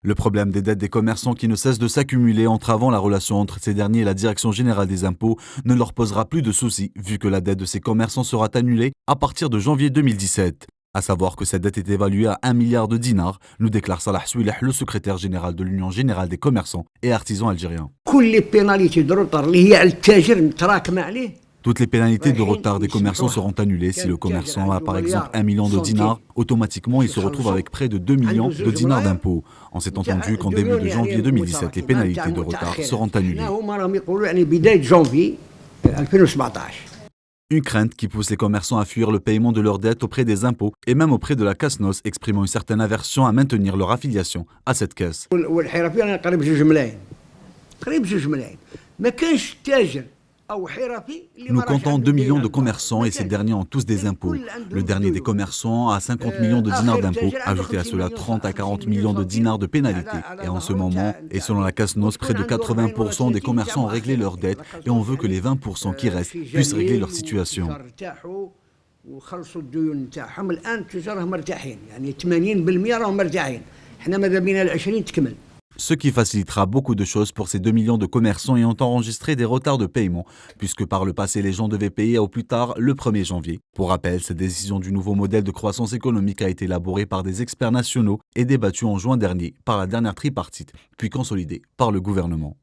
Le problème des dettes des commerçants qui ne cessent de s'accumuler entravant la relation entre ces derniers et la Direction générale des impôts ne leur posera plus de soucis vu que la dette de ces commerçants sera annulée à partir de janvier 2017. À savoir que cette dette est évaluée à 1 milliard de dinars, nous déclare Salah Souileh, le secrétaire général de l'Union générale des commerçants et artisans algériens. Toutes les pénalités de retard des commerçants seront annulées. Si le commerçant a par exemple 1 million de dinars, automatiquement il se retrouve avec près de 2 millions de dinars d'impôts. On s'est entendu qu'en début de janvier 2017, les pénalités de retard seront annulées. Une crainte qui pousse les commerçants à fuir le paiement de leurs dettes auprès des impôts et même auprès de la CASNOS, exprimant une certaine aversion à maintenir leur affiliation à cette caisse. Nous comptons 2 millions de commerçants et ces derniers ont tous des impôts. Le dernier des commerçants a 50 millions de dinars d'impôts. Ajoutez à cela 30 à 40 millions de dinars de pénalités. Et en ce moment, et selon la CASNOS, près de 80% des commerçants ont réglé leurs dettes et on veut que les 20% qui restent puissent régler leur situation. Ce qui facilitera beaucoup de choses pour ces 2 millions de commerçants ayant enregistré des retards de paiement, puisque par le passé, les gens devaient payer au plus tard le 1er janvier. Pour rappel, cette décision du nouveau modèle de croissance économique a été élaborée par des experts nationaux et débattue en juin dernier par la dernière tripartite, puis consolidée par le gouvernement.